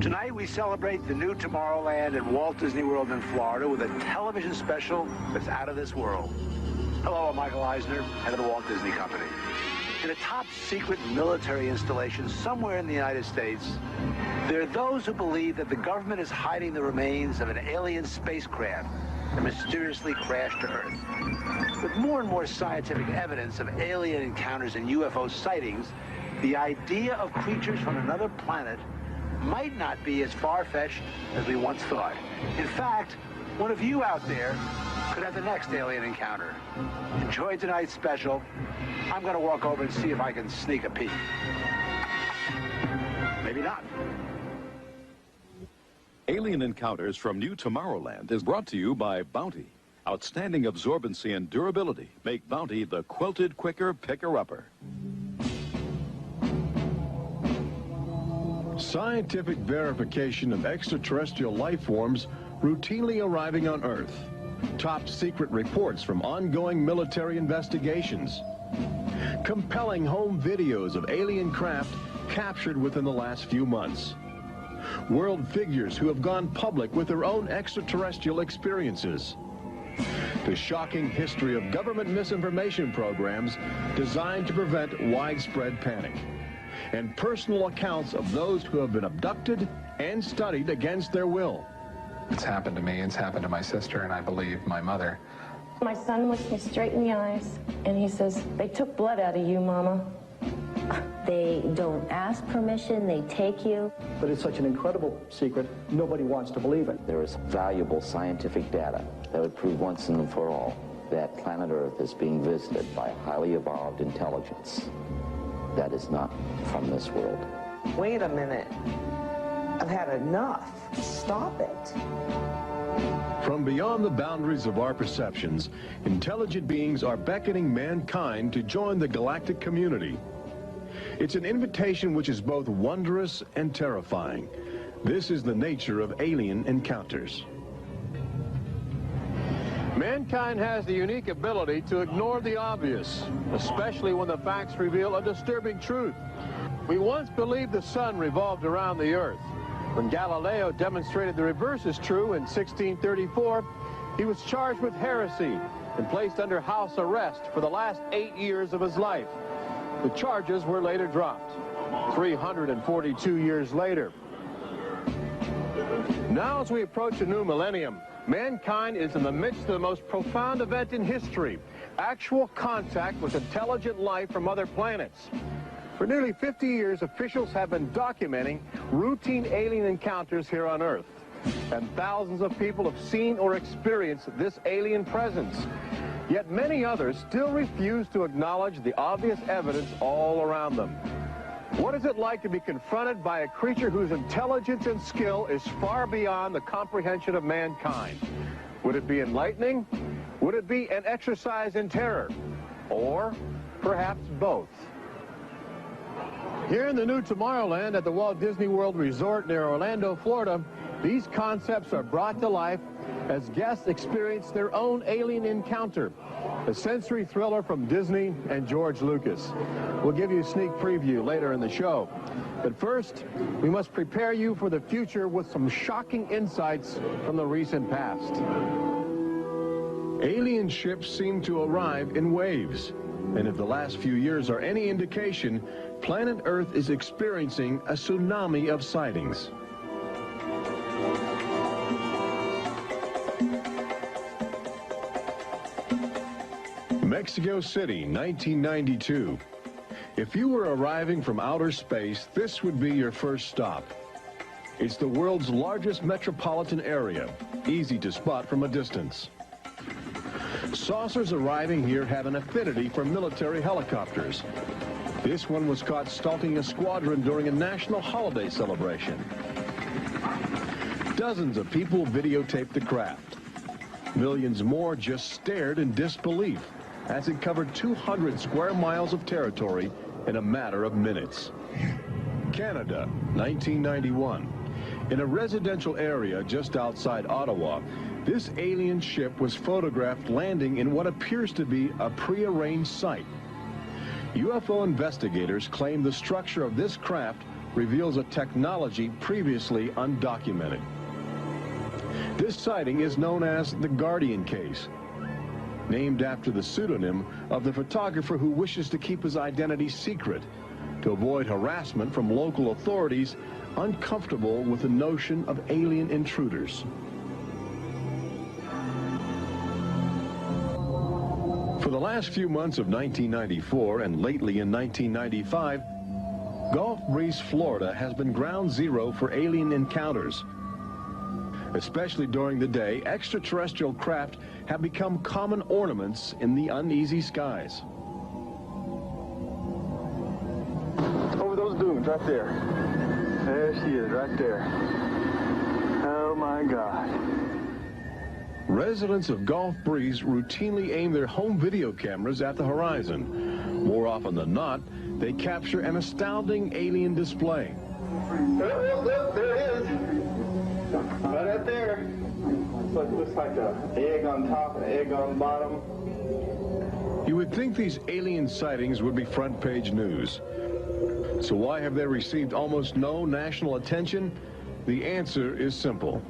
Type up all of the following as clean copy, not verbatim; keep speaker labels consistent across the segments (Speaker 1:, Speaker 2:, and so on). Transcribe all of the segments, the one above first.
Speaker 1: Tonight we celebrate the new Tomorrowland at Walt Disney World in Florida with a television special that's out of this world. Hello, I'm Michael Eisner, head of the Walt Disney Company. In a top-secret military installation somewhere in the United States, there are those who believe that the government is hiding the remains of an alien spacecraft that mysteriously crashed to Earth. With more and more scientific evidence of alien encounters and UFO sightings, the idea of creatures from another planet might not be as far-fetched as we once thought. In fact, one of you out there could have the next alien encounter. Enjoy tonight's special. I'm going to walk over and see if I can sneak a peek. Maybe not.
Speaker 2: Alien Encounters from New Tomorrowland is brought to you by Bounty. Outstanding absorbency and durability make Bounty the quilted quicker picker-upper.
Speaker 3: Scientific verification of extraterrestrial life forms routinely arriving on Earth. Top secret reports from ongoing military investigations. Compelling home videos of alien craft captured within the last few months. World figures who have gone public with their own extraterrestrial experiences. The shocking history of government misinformation programs designed to prevent widespread panic. And personal accounts of those who have been abducted and studied against their will.
Speaker 4: It's happened to me, it's happened to my sister, and I believe my mother.
Speaker 5: My son looks me straight in the eyes, and he says, "They took blood out of you, Mama."
Speaker 6: They don't ask permission, they take you.
Speaker 7: But it's such an incredible secret, nobody wants to believe it.
Speaker 8: There is valuable scientific data that would prove once and for all that planet Earth is being visited by highly evolved intelligence that is not from this world.
Speaker 9: Wait a minute. I've had enough. Stop it.
Speaker 3: From beyond the boundaries of our perceptions, intelligent beings are beckoning mankind to join the galactic community. It's an invitation which is both wondrous and terrifying. This is the nature of alien encounters.
Speaker 10: Mankind has the unique ability to ignore the obvious, especially when the facts reveal a disturbing truth. We once believed the sun revolved around the earth. When Galileo demonstrated the reverse is true in 1634, he was charged with heresy and placed under house arrest for the last 8 years of his life. The charges were later dropped, 342 years later. Now, as we approach a new millennium, mankind is in the midst of the most profound event in history, actual contact with intelligent life from other planets. For nearly 50 years, officials have been documenting routine alien encounters here on Earth. And thousands of people have seen or experienced this alien presence. Yet many others still refuse to acknowledge the obvious evidence all around them. What is it like to be confronted by a creature whose intelligence and skill is far beyond the comprehension of mankind? Would it be enlightening? Would it be an exercise in terror? Or perhaps both? Here in the new Tomorrowland at the Walt Disney World Resort near Orlando, Florida, these concepts are brought to life as guests experience their own alien encounter, a sensory thriller from Disney and George Lucas. We'll give you a sneak preview later in the show. But first, we must prepare you for the future with some shocking insights from the recent past.
Speaker 3: Alien ships seem to arrive in waves. And if the last few years are any indication, planet Earth is experiencing a tsunami of sightings. Mexico City, 1992. If you were arriving from outer space, this would be your first stop. It's the world's largest metropolitan area, easy to spot from a distance. Saucers arriving here have an affinity for military helicopters. This one was caught stalking a squadron during a national holiday celebration. Dozens of people videotaped the craft. Millions more just stared in disbelief as it covered 200 square miles of territory in a matter of minutes. Canada, 1991. In a residential area just outside Ottawa, this alien ship was photographed landing in what appears to be a prearranged site. UFO investigators claim the structure of this craft reveals a technology previously undocumented. This sighting is known as the Guardian case, named after the pseudonym of the photographer who wishes to keep his identity secret to avoid harassment from local authorities uncomfortable with the notion of alien intruders. For the last few months of 1994 and lately in 1995, Gulf Breeze, Florida has been ground zero for alien encounters. Especially during the day, extraterrestrial craft have become common ornaments in the uneasy skies.
Speaker 10: Over those dunes right there. There she is, right there. Oh my God.
Speaker 3: Residents of Gulf Breeze routinely aim their home video cameras at the horizon. More often than not, they capture an astounding alien display.
Speaker 10: Look, there it is. Right up there. Looks like an egg on top and an egg on bottom.
Speaker 3: You would think these alien sightings would be front page news. So why have they received almost no national attention? The answer is simple.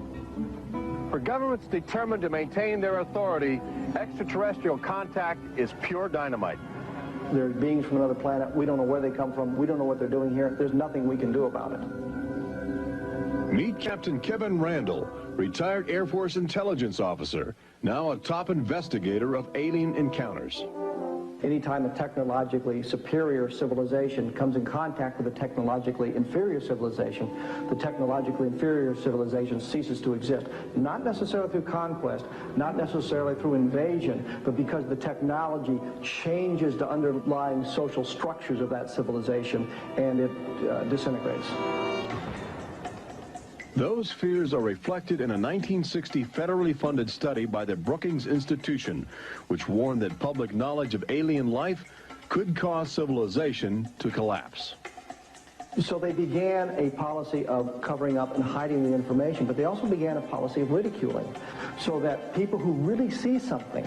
Speaker 10: For governments determined to maintain their authority, extraterrestrial contact is pure dynamite.
Speaker 7: They're beings from another planet. We don't know where they come from. We don't know what they're doing here. There's nothing we can do about it.
Speaker 3: Meet Captain Kevin Randall, retired Air Force intelligence officer, now a top investigator of alien encounters.
Speaker 7: Anytime a technologically superior civilization comes in contact with a technologically inferior civilization, the technologically inferior civilization ceases to exist. Not necessarily through conquest, not necessarily through invasion, but because the technology changes the underlying social structures of that civilization and it disintegrates.
Speaker 3: Those fears are reflected in a 1960 federally funded study by the Brookings Institution, which warned that public knowledge of alien life could cause civilization to collapse.
Speaker 7: So they began a policy of covering up and hiding the information, but they also began a policy of ridiculing, so that people who really see something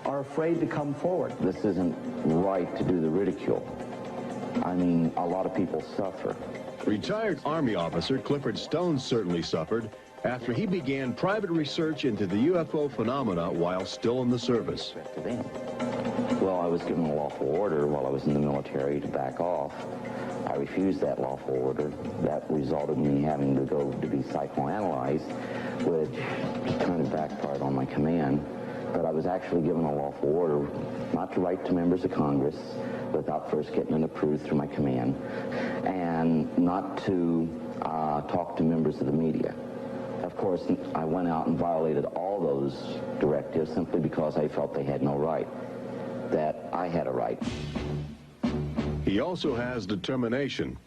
Speaker 7: are afraid to come forward.
Speaker 8: This isn't right to do the ridicule. I mean, a lot of people suffer.
Speaker 3: Retired Army officer Clifford Stone certainly suffered after he began private research into the UFO phenomena while still in the service.
Speaker 8: Well, I was given a lawful order while I was in the military to back off. I refused that lawful order. That resulted in me having to go to be psychoanalyzed, which kind of backfired on my command. But I was actually given a lawful order not to write to members of Congress without first getting it approved through my command, and not to talk to members of the media. Of course, I went out and violated all those directives simply because I felt they had no right, that I had a right.
Speaker 3: He also has determination.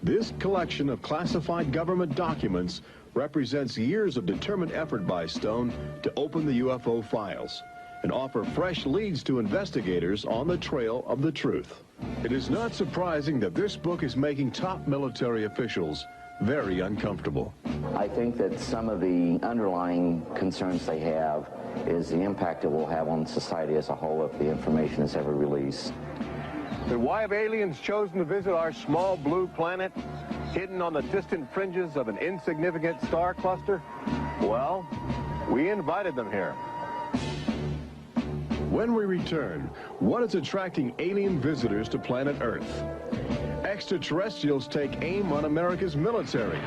Speaker 3: This collection of classified government documents represents years of determined effort by Stone to open the UFO files and offer fresh leads to investigators on the trail of the truth. It is not surprising that this book is making top military officials very uncomfortable.
Speaker 8: I think that some of the underlying concerns they have is the impact it will have on society as a whole if the information is ever released.
Speaker 10: But why have aliens chosen to visit our small blue planet, hidden on the distant fringes of an insignificant star cluster? Well, we invited them here.
Speaker 3: When we return, what is attracting alien visitors to planet Earth? Extraterrestrials take aim on America's military.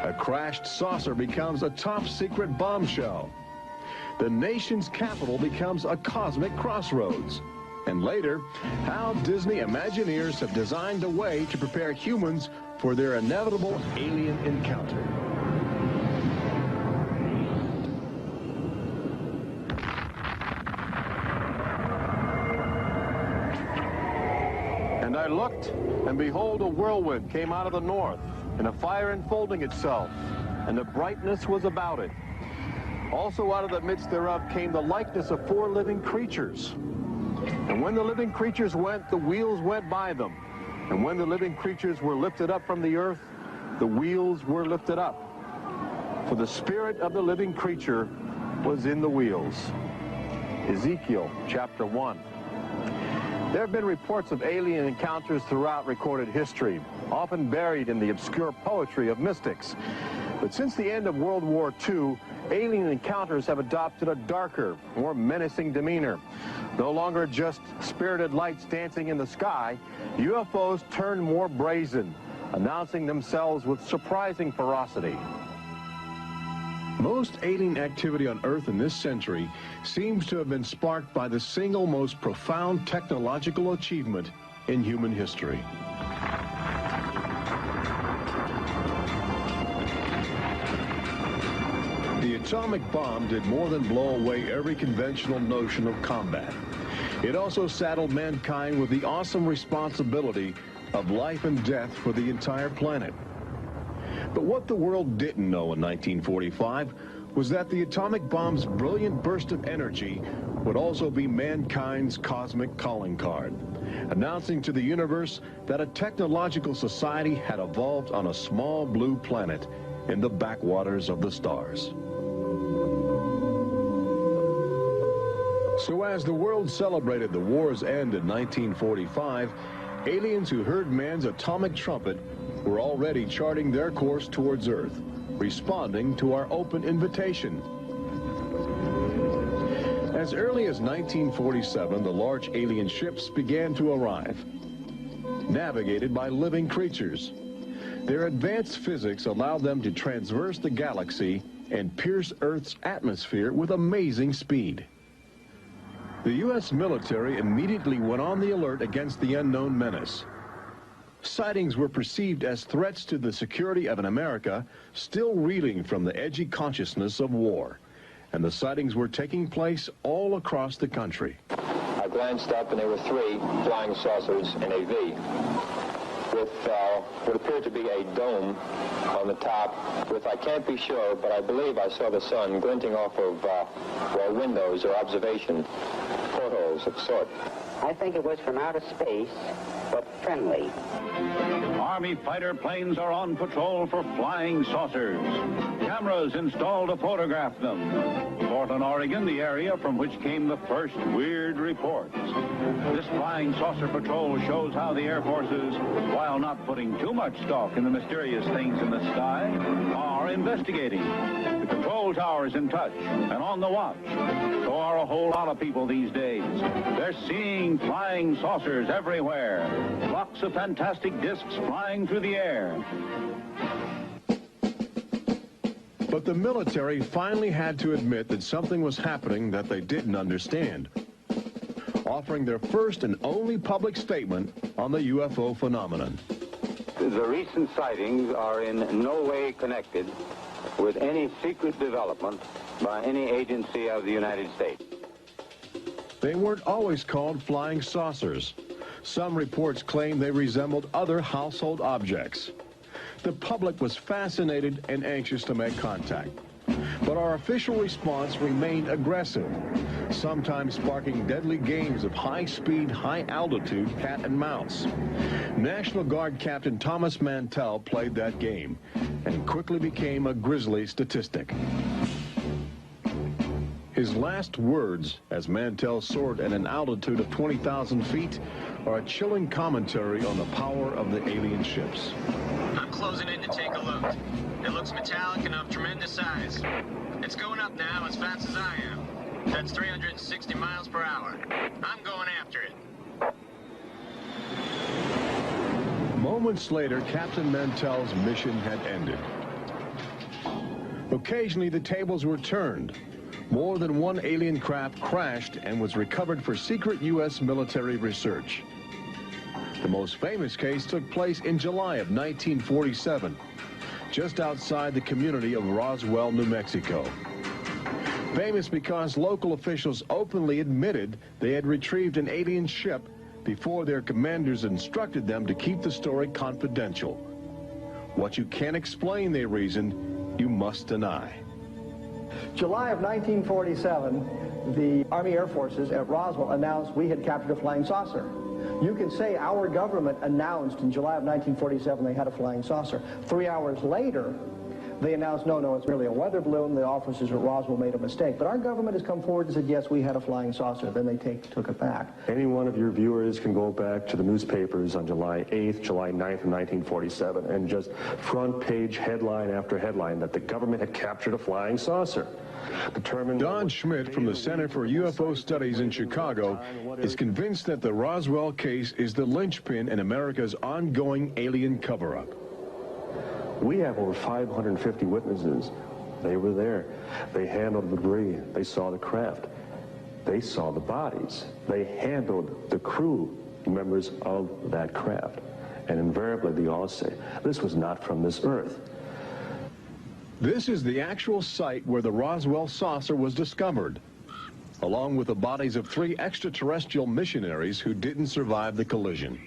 Speaker 3: A crashed saucer becomes a top-secret bombshell. The nation's capital becomes a cosmic crossroads. And later, how Disney Imagineers have designed a way to prepare humans for their inevitable alien encounter.
Speaker 10: And I looked, and behold, a whirlwind came out of the north, and a fire enfolding itself, and the brightness was about it. Also out of the midst thereof came the likeness of 4 living creatures. And when the living creatures went, the wheels went by them. And when the living creatures were lifted up from the earth, the wheels were lifted up. For the spirit of the living creature was in the wheels. Ezekiel chapter 1. There have been reports of alien encounters throughout recorded history, often buried in the obscure poetry of mystics. But since the end of World War II, alien encounters have adopted a darker, more menacing demeanor. No longer just spirited lights dancing in the sky, UFOs turn more brazen, announcing themselves with surprising ferocity.
Speaker 3: Most alien activity on Earth in this century seems to have been sparked by the single most profound technological achievement in human history. The atomic bomb did more than blow away every conventional notion of combat. It also saddled mankind with the awesome responsibility of life and death for the entire planet. But what the world didn't know in 1945 was that the atomic bomb's brilliant burst of energy would also be mankind's cosmic calling card, announcing to the universe that a technological society had evolved on a small blue planet in the backwaters of the stars. So as the world celebrated the war's end in 1945, aliens who heard man's atomic trumpet were already charting their course towards Earth, responding to our open invitation. As early as 1947, the large alien ships began to arrive, navigated by living creatures. Their advanced physics allowed them to traverse the galaxy and pierce Earth's atmosphere with amazing speed. The U.S. military immediately went on the alert against the unknown menace. Sightings were perceived as threats to the security of an America still reeling from the edgy consciousness of war. And the sightings were taking place all across the country.
Speaker 11: I glanced up and there were 3 flying saucers in a V with what appeared to be a dome on the top with, I can't be sure, but I believe I saw the sun glinting off of windows or observation portholes of sort.
Speaker 12: I think it was from outer space, but friendly.
Speaker 13: Army fighter planes are on patrol for flying saucers. Cameras installed to photograph them. Portland, Oregon, the area from which came the first weird reports. This flying saucer patrol shows how the Air Forces, while not putting too much stock in the mysterious things in the sky, are investigating. The control tower's in touch and on the watch. So are a whole lot of people these days. They're seeing flying saucers everywhere. Flocks of fantastic discs flying through the air.
Speaker 3: But the military finally had to admit that something was happening that they didn't understand, offering their first and only public statement on the UFO phenomenon.
Speaker 14: The recent sightings are in no way connected with any secret development by any agency of the United States.
Speaker 3: They weren't always called flying saucers. Some reports claim they resembled other household objects. The public was fascinated and anxious to make contact. But our official response remained aggressive, sometimes sparking deadly games of high-speed, high-altitude cat and mouse. National Guard Captain Thomas Mantell played that game and quickly became a grisly statistic. His last words, as Mantell soared at an altitude of 20,000 feet, are a chilling commentary on the power of the alien ships.
Speaker 15: I'm closing in to take a look. It looks metallic and of tremendous size. It's going up now as fast as I am. That's 360 miles per hour. I'm going after it.
Speaker 3: Moments later, Captain Mantell's mission had ended. Occasionally, the tables were turned. More than one alien craft crashed and was recovered for secret U.S. military research. The most famous case took place in July of 1947, just outside the community of Roswell, New Mexico. Famous because local officials openly admitted they had retrieved an alien ship before their commanders instructed them to keep the story confidential. What you can't explain, they reasoned, you must deny.
Speaker 7: July of 1947, the Army Air Forces at Roswell announced we had captured a flying saucer. You can say our government announced in July of 1947 they had a flying saucer. 3 hours later, they announced, no, it's merely a weather balloon. The officers at Roswell made a mistake. But our government has come forward and said, yes, we had a flying saucer. Then they took it back.
Speaker 16: Any one of your viewers can go back to the newspapers on July 8th, July 9th of 1947, and just front page headline after headline that the government had captured a flying saucer.
Speaker 3: Don Schmidt from the Center for UFO Studies in Chicago is convinced that the Roswell case is the linchpin in America's ongoing alien cover-up.
Speaker 16: We have over 550 witnesses. They were there. They handled the debris. They saw the craft. They saw the bodies. They handled the crew members of that craft. And invariably, they all say, this was not from this earth.
Speaker 3: This is the actual site where the Roswell saucer was discovered, along with the bodies of 3 extraterrestrial missionaries who didn't survive the collision.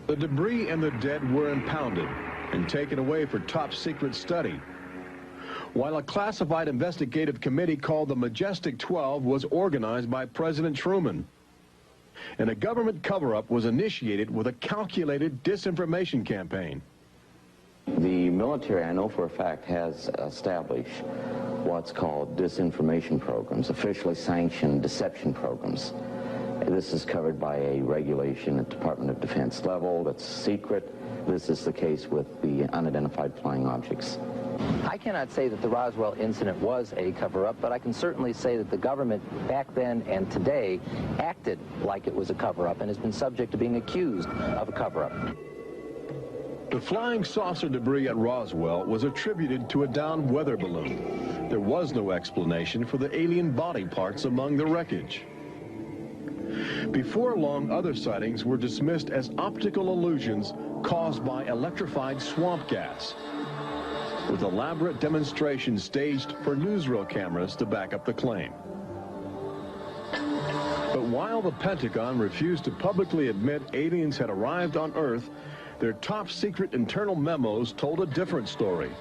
Speaker 3: The debris and the dead were impounded and taken away for top-secret study, while a classified investigative committee called the Majestic 12 was organized by President Truman. And a government cover-up was initiated with a calculated disinformation campaign.
Speaker 8: The military, I know for a fact, has established what's called disinformation programs, officially sanctioned deception programs. This is covered by a regulation at Department of Defense level that's secret. This is the case with the unidentified flying objects.
Speaker 17: I cannot say that the Roswell incident was a cover-up, but I can certainly say that the government back then and today acted like it was a cover-up and has been subject to being accused of a cover-up.
Speaker 3: The flying saucer debris at Roswell was attributed to a downed weather balloon. There was no explanation for the alien body parts among the wreckage. Before long, other sightings were dismissed as optical illusions caused by electrified swamp gas, with elaborate demonstrations staged for newsreel cameras to back up the claim. But while the Pentagon refused to publicly admit aliens had arrived on Earth, their top-secret internal memos told a different story,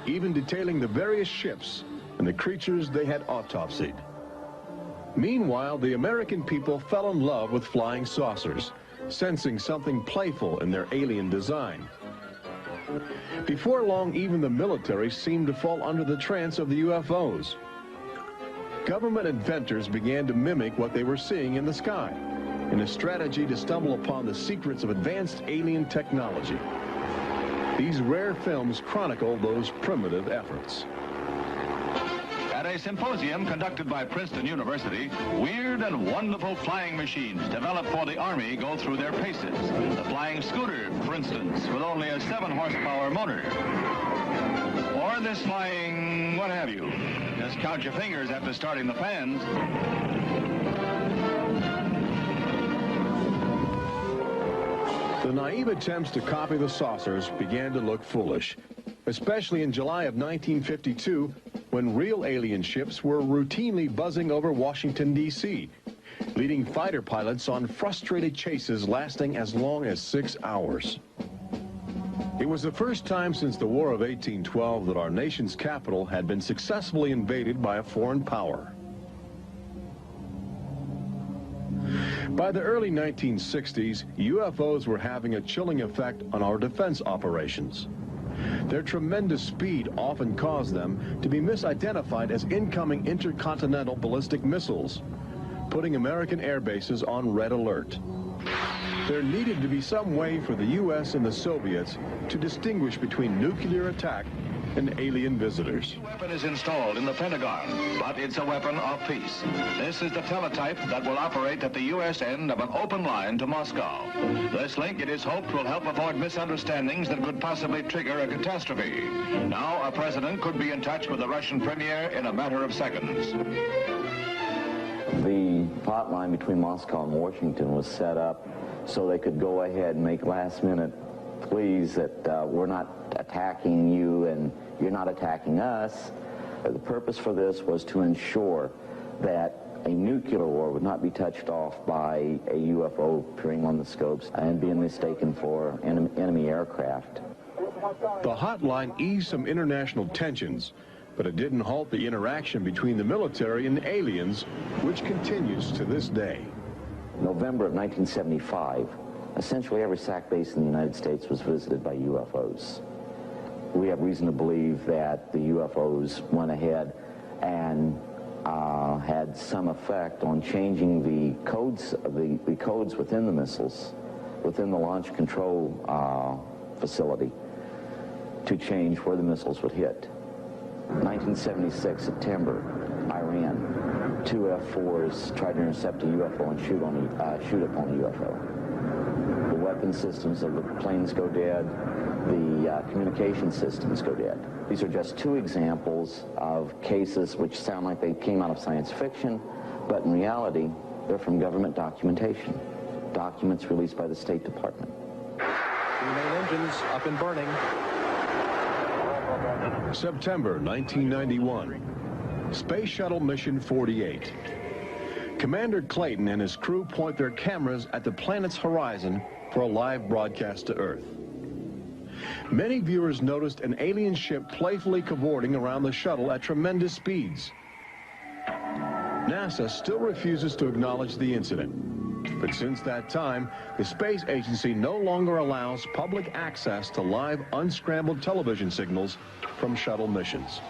Speaker 3: even detailing the various ships and the creatures they had autopsied. Meanwhile, the American people fell in love with flying saucers, sensing something playful in their alien design. Before long, even the military seemed to fall under the trance of the UFOs. Government inventors began to mimic what they were seeing in the sky, in a strategy to stumble upon the secrets of advanced alien technology. These rare films chronicle those primitive efforts.
Speaker 13: At a symposium conducted by Princeton University, weird and wonderful flying machines developed for the Army go through their paces. The flying scooter, for instance, with only a 7-horsepower motor. Or this flying what have you. Just count your fingers after starting the fans.
Speaker 3: The naive attempts to copy the saucers began to look foolish, especially in July of 1952, when real alien ships were routinely buzzing over Washington, D.C., leading fighter pilots on frustrated chases lasting as long as 6 hours. It was the first time since the War of 1812 that our nation's capital had been successfully invaded by a foreign power. By the early 1960s, UFOs were having a chilling effect on our defense operations. Their tremendous speed often caused them to be misidentified as incoming intercontinental ballistic missiles, putting American air bases on red alert. There needed to be some way for the U.S. and the Soviets to distinguish between nuclear attack and alien visitors.
Speaker 13: The weapon is installed in the Pentagon, but it's a weapon of peace. This is the teletype that will operate at the U.S. end of an open line to Moscow. This link, it is hoped, will help avoid misunderstandings that could possibly trigger a catastrophe. Now, a president could be in touch with the Russian premier in a matter of seconds.
Speaker 8: The hotline between Moscow and Washington was set up so they could go ahead and make last-minute pleas that we're not attacking you and you're not attacking us. The purpose for this was to ensure that a nuclear war would not be touched off by a UFO appearing on the scopes and being mistaken for enemy aircraft.
Speaker 3: The hotline eased some international tensions, but it didn't halt the interaction between the military and aliens, which continues to this day.
Speaker 8: November of 1975, essentially every SAC base in the United States was visited by UFOs. we have reason to believe that the UFOs went ahead and had some effect on changing the codes within the missiles, within the launch control facility, to change where the missiles would hit. 1976, September, Iran, 2 F-4s tried to intercept a UFO and shoot upon a UFO. The weapon systems of the planes go dead. The communication systems go dead. These are just 2 examples of cases which sound like they came out of science fiction, but in reality, they're from government documentation. Documents released by the State Department.
Speaker 10: 3 main engines up and burning.
Speaker 3: September 1991. Space Shuttle Mission 48. Commander Clayton and his crew point their cameras at the planet's horizon for a live broadcast to Earth. Many viewers noticed an alien ship playfully cavorting around the shuttle at tremendous speeds. NASA still refuses to acknowledge the incident. But since that time, the space agency no longer allows public access to live unscrambled television signals from shuttle missions.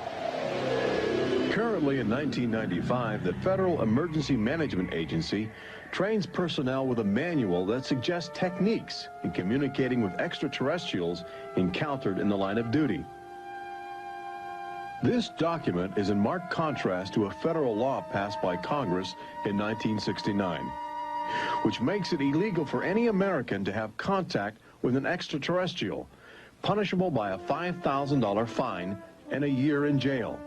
Speaker 3: Currently in 1995, the Federal Emergency Management Agency trains personnel with a manual that suggests techniques in communicating with extraterrestrials encountered in the line of duty. This document is in marked contrast to a federal law passed by Congress in 1969, which makes it illegal for any American to have contact with an extraterrestrial, punishable by a $5,000 fine and a year in jail.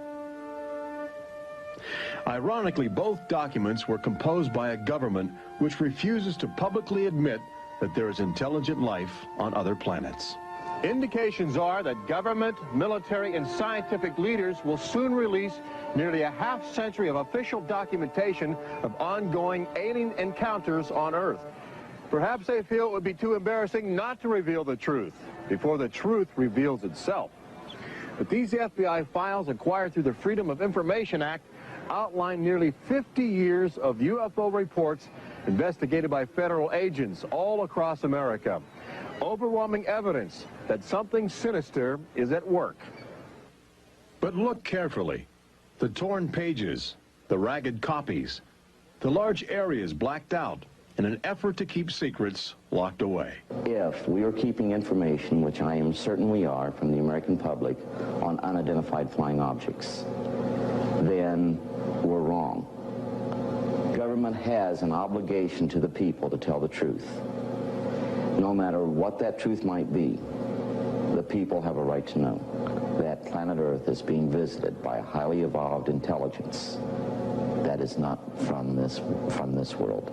Speaker 3: Ironically, both documents were composed by a government which refuses to publicly admit that there is intelligent life on other planets.
Speaker 10: Indications are that government, military, and scientific leaders will soon release nearly a half-century of official documentation of ongoing alien encounters on Earth. Perhaps they feel it would be too embarrassing not to reveal the truth before the truth reveals itself. But these FBI files acquired through the Freedom of Information Act outline nearly 50 years of UFO reports investigated by federal agents all across America. Overwhelming evidence that something sinister is at work.
Speaker 3: But look carefully. The torn pages, the ragged copies, the large areas blacked out in an effort to keep secrets locked away.
Speaker 8: If we are keeping information, which I am certain we are, from the American public on unidentified flying objects, then we're wrong. Government has an obligation to the people to tell the truth. No matter what that truth might be, the people have a right to know that planet Earth is being visited by a highly evolved intelligence that is not from this world.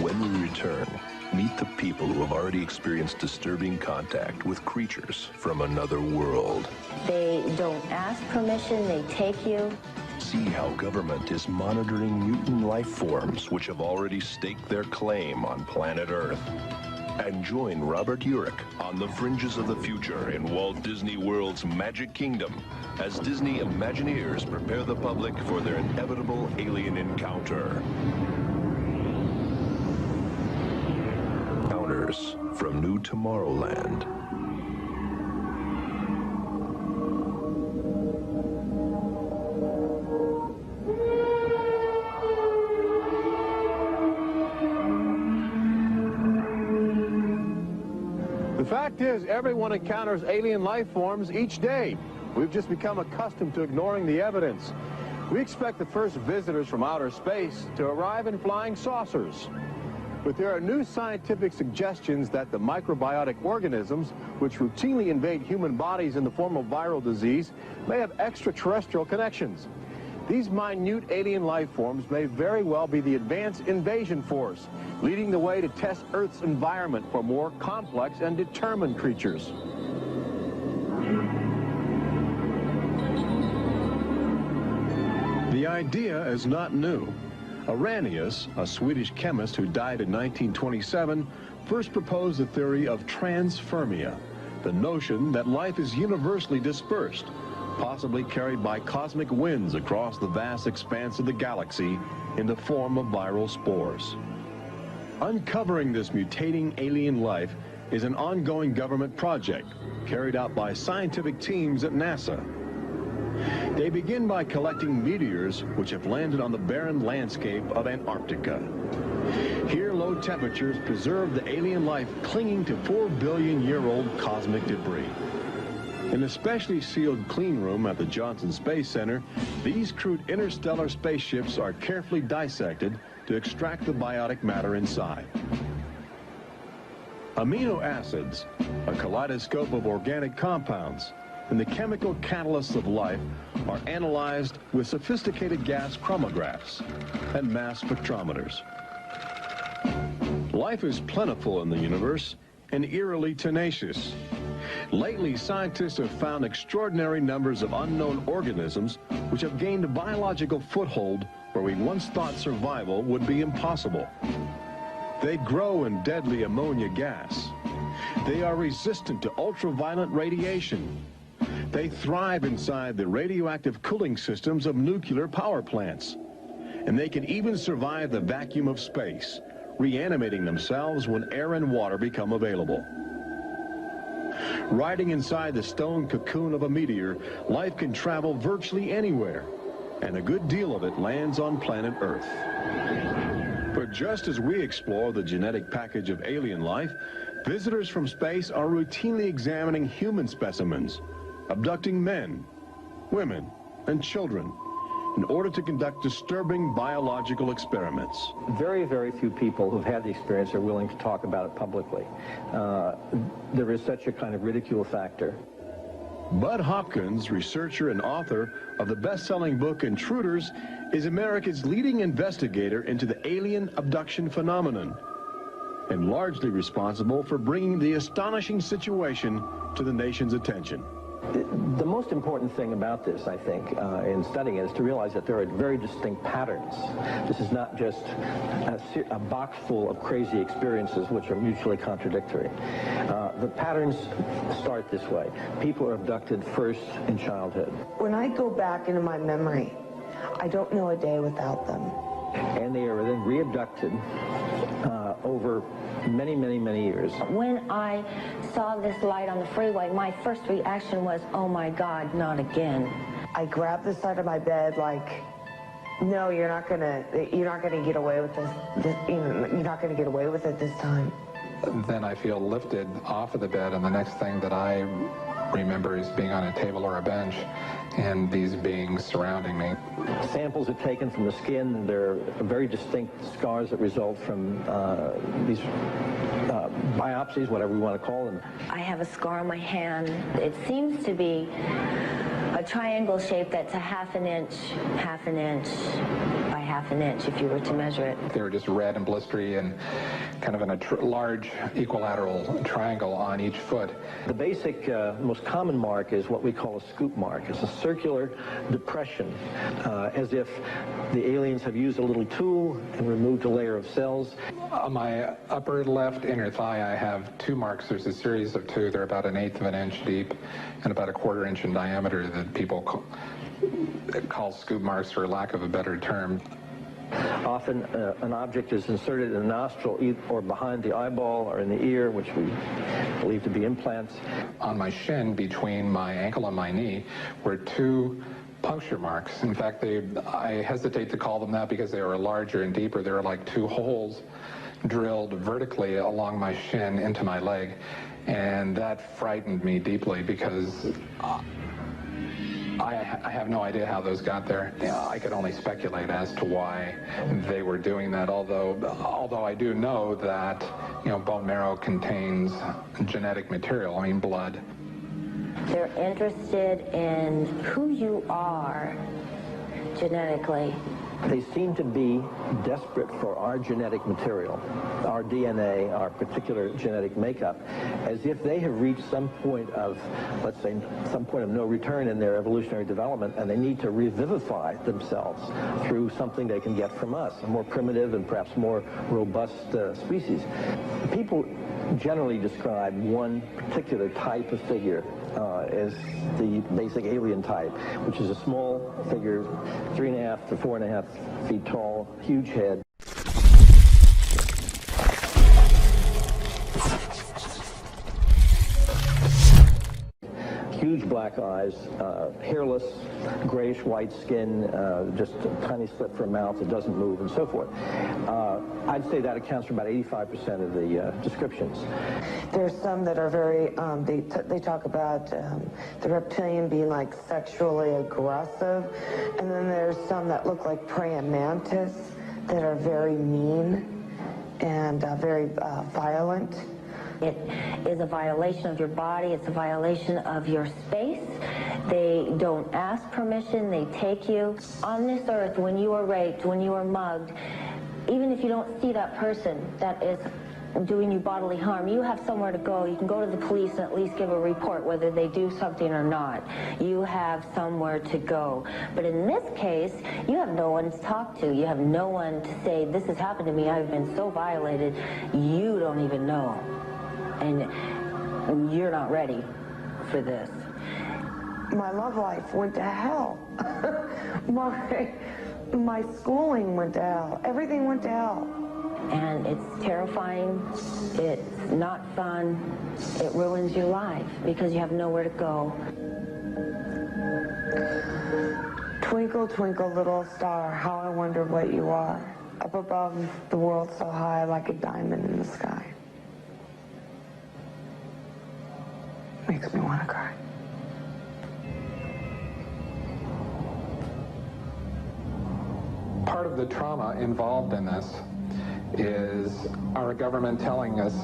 Speaker 18: When we return, meet the people who have already experienced disturbing contact with creatures from another world.
Speaker 6: They don't ask permission, they take you.
Speaker 18: See how government is monitoring mutant life forms which have already staked their claim on planet Earth. And join Robert Urich on the fringes of the future in Walt Disney World's Magic Kingdom as Disney Imagineers prepare the public for their inevitable alien encounter. Encounters from New Tomorrowland.
Speaker 10: The fact is, everyone encounters alien life forms each day. We've just become accustomed to ignoring the evidence. We expect the first visitors from outer space to arrive in flying saucers. But there are new scientific suggestions that the microbiotic organisms, which routinely invade human bodies in the form of viral disease, may have extraterrestrial connections. These minute alien life forms may very well be the advanced invasion force, leading the way to test Earth's environment for more complex and determined creatures.
Speaker 3: The idea is not new. Arrhenius, a Swedish chemist who died in 1927, first proposed the theory of transfermia, the notion that life is universally dispersed, possibly carried by cosmic winds across the vast expanse of the galaxy in the form of viral spores. Uncovering this mutating alien life is an ongoing government project carried out by scientific teams at NASA. They begin by collecting meteors which have landed on the barren landscape of Antarctica. Here, low temperatures preserve the alien life clinging to 4-billion-year-old cosmic debris. In a specially sealed clean room at the Johnson Space Center, these crude interstellar spaceships are carefully dissected to extract the biotic matter inside. Amino acids, a kaleidoscope of organic compounds, and the chemical catalysts of life are analyzed with sophisticated gas chromographs and mass spectrometers. Life is plentiful in the universe and eerily tenacious. Lately, scientists have found extraordinary numbers of unknown organisms which have gained a biological foothold where we once thought survival would be impossible. They grow in deadly ammonia gas. They are resistant to ultraviolet radiation. They thrive inside the radioactive cooling systems of nuclear power plants. And they can even survive the vacuum of space, reanimating themselves when air and water become available. Riding inside the stone cocoon of a meteor, life can travel virtually anywhere, and a good deal of it lands on planet Earth. But just as we explore the genetic package of alien life, visitors from space are routinely examining human specimens, abducting men, women, and children in order to conduct disturbing biological experiments.
Speaker 7: Very, very few people who've had the experience are willing to talk about it publicly. There is such a kind of ridicule factor.
Speaker 3: Bud Hopkins, researcher and author of the best-selling book Intruders, is America's leading investigator into the alien abduction phenomenon, and largely responsible for bringing the astonishing situation to the nation's attention.
Speaker 7: The most important thing about this, I think, in studying it, is to realize that there are very distinct patterns. This is not just a box full of crazy experiences which are mutually contradictory. The patterns start this way. People are abducted first in childhood.
Speaker 9: When I go back into my memory, I don't know a day without them.
Speaker 7: And they are then re-abducted over many, many, many years.
Speaker 6: When I saw this light on the freeway, my first reaction was, oh my God, not again.
Speaker 9: I grabbed the side of my bed like, no, you're not gonna get away with this. You're not gonna get away with it this time.
Speaker 4: Then I feel lifted off of the bed, and the next thing that I remember is being on a table or a bench and these beings surrounding me.
Speaker 7: Samples are taken from the skin. There are very distinct scars that result from these biopsies, whatever we want to call them.
Speaker 6: I have a scar on my hand. It seems to be a triangle shape that's a half an inch by half an inch if you were to measure it.
Speaker 4: They were just red and blistery and kind of in a large equilateral triangle on each foot.
Speaker 7: The basic, most common mark is what we call a scoop mark. It's a circular depression, as if the aliens have used a little tool and removed a layer of cells.
Speaker 4: On my upper left inner thigh, I have two marks. There's a series of two. They're about 1/8 of an inch deep and about 1/4 inch in diameter that people call scoop marks, for lack of a better term.
Speaker 7: Often an object is inserted in the nostril or behind the eyeball or in the ear, which we believe to be implants.
Speaker 4: On my shin, between my ankle and my knee, were two puncture marks. In fact, I hesitate to call them that because they were larger and deeper. They were like two holes drilled vertically along my shin into my leg. And that frightened me deeply because I have no idea how those got there. I could only speculate as to why they were doing that, although I do know that, bone marrow contains genetic material, blood.
Speaker 6: They're interested in who you are genetically.
Speaker 7: They seem to be desperate for our genetic material, our DNA, our particular genetic makeup, as if they have reached some point of, let's say, some point of no return in their evolutionary development, and they need to revivify themselves through something they can get from us, a more primitive and perhaps more robust species. People generally describe one particular type of figure as the basic alien type, which is a small figure, 3.5 to 4.5 feet tall, huge head. black eyes, hairless, grayish-white skin, just a tiny slit for a mouth that doesn't move, and so forth. I'd say that accounts for about 85% of the descriptions.
Speaker 9: There's some that are very, they talk about the reptilian being like sexually aggressive, and then there's some that look like praying mantis that are very mean and very violent.
Speaker 6: It is a violation of your body. It's a violation of your space. They don't ask permission. They take you. On this earth, when you are raped, when you are mugged, even if you don't see that person that is doing you bodily harm, you have somewhere to go. You can go to the police and at least give a report whether they do something or not. You have somewhere to go. But in this case, you have no one to talk to. You have no one to say, this has happened to me. I've been so violated. You don't even know. And you're not ready for this.
Speaker 9: My love life went to hell. My schooling went to hell. Everything went to hell.
Speaker 6: And it's terrifying. It's not fun. It ruins your life because you have nowhere to go.
Speaker 9: Twinkle, twinkle, little star, how I wonder what you are. Up above the world so high like a diamond in the sky. Makes me want to cry.
Speaker 4: Part of the trauma involved in this is our government telling us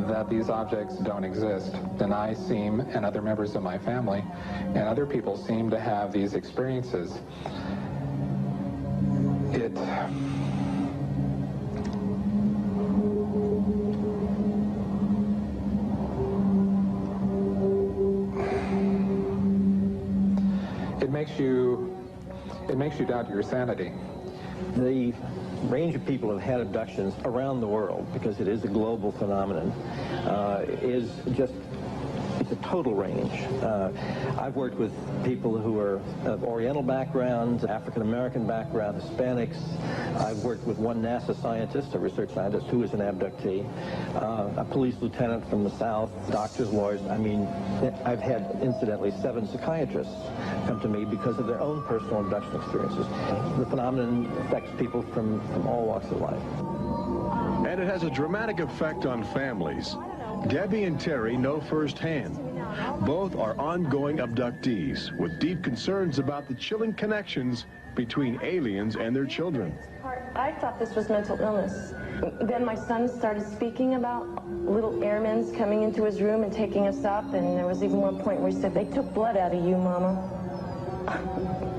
Speaker 4: that these objects don't exist. And I seem, and other members of my family, and other people seem to have these experiences. It makes you doubt your sanity.
Speaker 7: The range of people who have had abductions around the world, because it is a global phenomenon, is just, it's a total range. I've worked with people who are of Oriental backgrounds, African-American background, Hispanics. I've worked with one NASA scientist, a research scientist, who is an abductee, a police lieutenant from the South, doctors, lawyers. I mean, I've had, incidentally, 7 psychiatrists come to me because of their own personal abduction experiences. The phenomenon affects people from all walks of life.
Speaker 3: And it has a dramatic effect on families. Debbie and Terry know firsthand. Both are ongoing abductees with deep concerns about the chilling connections between aliens and their children.
Speaker 5: I thought this was mental illness. Then my son started speaking about little airmen coming into his room and taking us up, and there was even one point where he said, "They took blood out of you, Mama."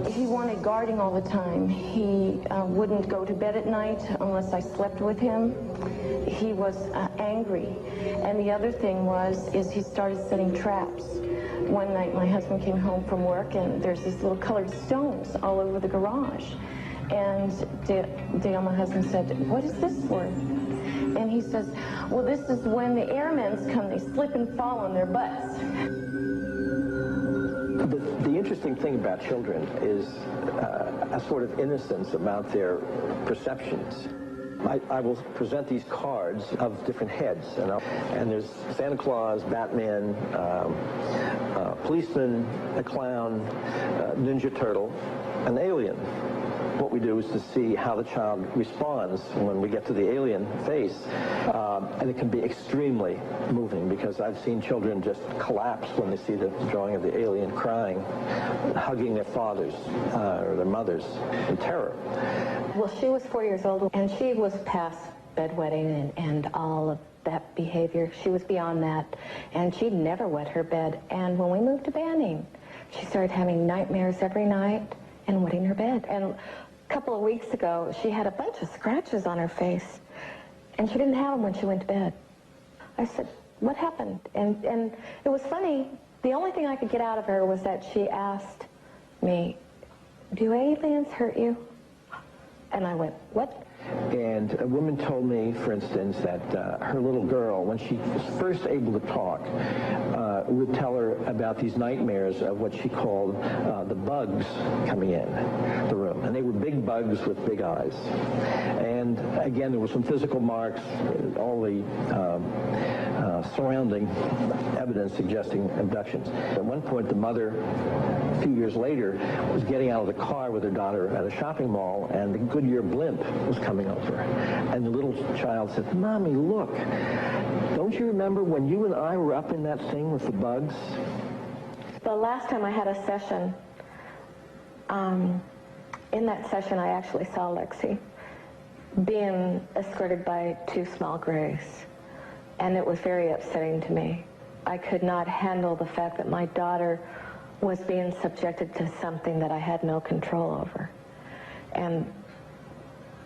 Speaker 5: He wanted guarding all the time. He wouldn't go to bed at night unless I slept with him. He was angry. And the other thing is he started setting traps. One night my husband came home from work and there's these little colored stones all over the garage. And Dale, my husband, said, "What is this for?" And he says, "Well, this is when the airmen come, they slip and fall on their butts."
Speaker 7: The interesting thing about children is a sort of innocence about their perceptions. I will present these cards of different heads, and there's Santa Claus, Batman, policeman, a clown, Ninja Turtle, an alien. What we do is to see how the child responds when we get to the alien face, and it can be extremely moving because I've seen children just collapse when they see the drawing of the alien, crying, hugging their fathers or their mothers in terror.
Speaker 19: Well, she was 4 years old, and she was past bedwetting and all of that behavior. She was beyond that, and she'd never wet her bed. And when we moved to Banning, she started having nightmares every night and wetting her bed. And a couple of weeks ago, she had a bunch of scratches on her face, and she didn't have them when she went to bed. I said, "What happened?" And it was funny. The only thing I could get out of her was that she asked me, "Do aliens hurt you?" And I went, "What?"
Speaker 7: And a woman told me, for instance, that her little girl, when she was first able to talk, would tell her about these nightmares of what she called the bugs coming in the room. And they were big bugs with big eyes. And again, there were some physical marks, all the surrounding evidence suggesting abductions. At one point, the mother, a few years later, was getting out of the car with her daughter at a shopping mall, and the Goodyear blimp was coming over. And the little child said, "Mommy, look, don't you remember when you and I were up in that thing with the bugs?"
Speaker 19: The last time I had a session, in that session I actually saw Lexi being escorted by two small grays. And it was very upsetting to me. I could not handle the fact that my daughter was being subjected to something that I had no control over. And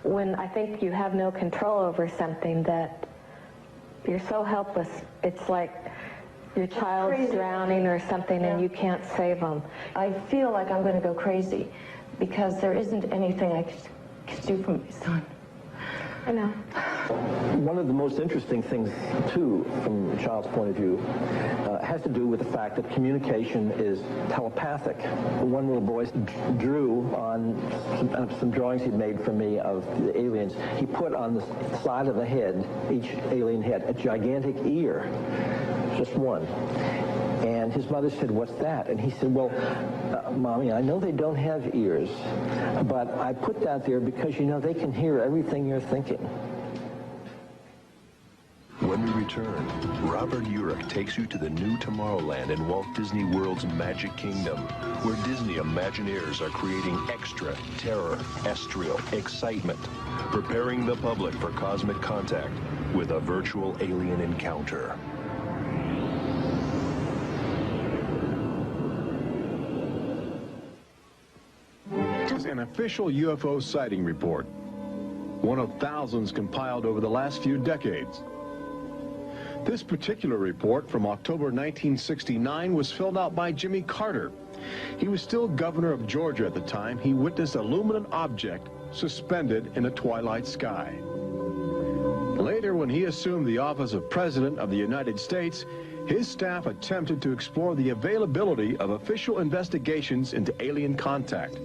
Speaker 19: when I think you have no control over something, that you're so helpless, it's like your child's drowning or something, and you can't save them.
Speaker 5: I feel like I'm going to go crazy because there isn't anything I could do for my son. I know.
Speaker 7: One of the most interesting things, too, from a child's point of view, has to do with the fact that communication is telepathic. One little boy drew on some drawings he'd made for me of the aliens. He put on the side of the head, each alien head, a gigantic ear, just one. And his mother said, "What's that?" And he said, "Well, Mommy, I know they don't have ears, but I put that there because, you know, they can hear everything you're thinking."
Speaker 18: When we return, Robert Urich takes you to the new Tomorrowland in Walt Disney World's Magic Kingdom, where Disney Imagineers are creating extra terror, estrial excitement, preparing the public for cosmic contact with a virtual alien encounter.
Speaker 3: An official UFO sighting report, one of thousands compiled over the last few decades. This particular report from October 1969 was filled out by Jimmy Carter. He was still governor of Georgia at the time. He witnessed a luminant object suspended in a twilight sky. Later, when he assumed the office of President of the United States, his staff attempted to explore the availability of official investigations into alien contact.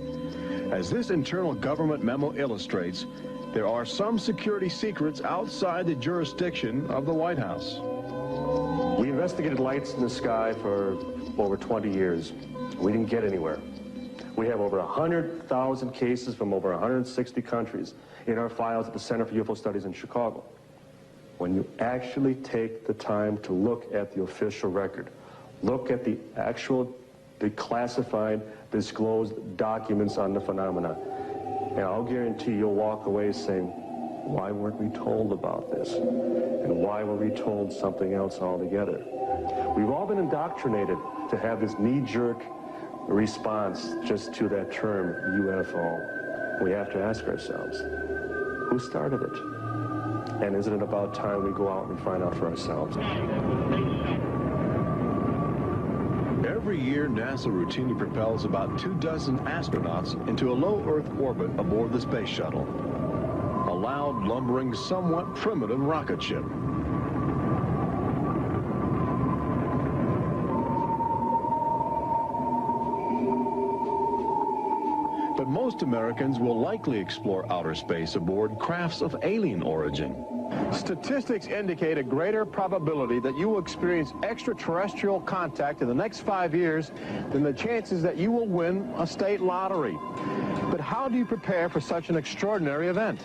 Speaker 3: As this internal government memo illustrates, there are some security secrets outside the jurisdiction of the White House.
Speaker 16: We investigated lights in the sky for over 20 years. We didn't get anywhere. We have over 100,000 cases from over 160 countries in our files at the Center for UFO Studies in Chicago. When you actually take the time to look at the official record, look at the actual declassified, disclosed documents on the phenomena, and I'll guarantee you'll walk away saying, why weren't we told about this? And why were we told something else altogether? We've all been indoctrinated to have this knee-jerk response just to that term, UFO. We have to ask ourselves, who started it? And isn't it about time we go out and find out for ourselves?
Speaker 3: Every year, NASA routinely propels about 24 astronauts into a low Earth orbit aboard the space shuttle, a loud, lumbering, somewhat primitive rocket ship. But most Americans will likely explore outer space aboard crafts of alien origin. Statistics indicate a greater probability that you will experience extraterrestrial contact in the next 5 years than the chances that you will win a state lottery. But how do you prepare for such an extraordinary event?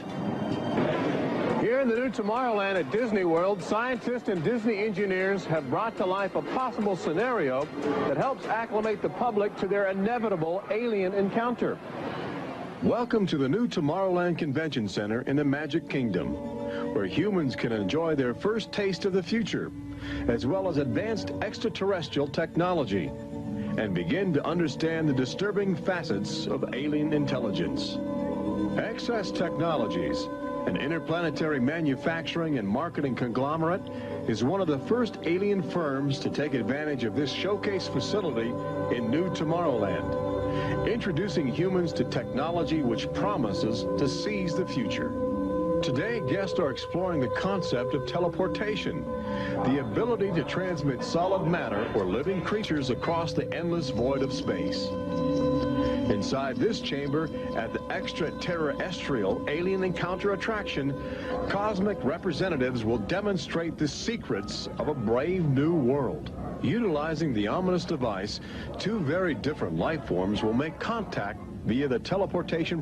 Speaker 3: Here in the new Tomorrowland at Disney World, scientists and Disney engineers have brought to life a possible scenario that helps acclimate the public to their inevitable alien encounter. Welcome to the new Tomorrowland Convention Center in the Magic Kingdom, where humans can enjoy their first taste of the future, as well as advanced extraterrestrial technology, and begin to understand the disturbing facets of alien intelligence. Access Technologies, an interplanetary manufacturing and marketing conglomerate, is one of the first alien firms to take advantage of this showcase facility in New Tomorrowland, introducing humans to technology which promises to seize the future. Today, guests are exploring the concept of teleportation, the ability to transmit solid matter or living creatures across the endless void of space. Inside this chamber, at the extraterrestrial alien encounter attraction, cosmic representatives will demonstrate the secrets of a brave new world. Utilizing the ominous device, two very different life forms will make contact via the teleportation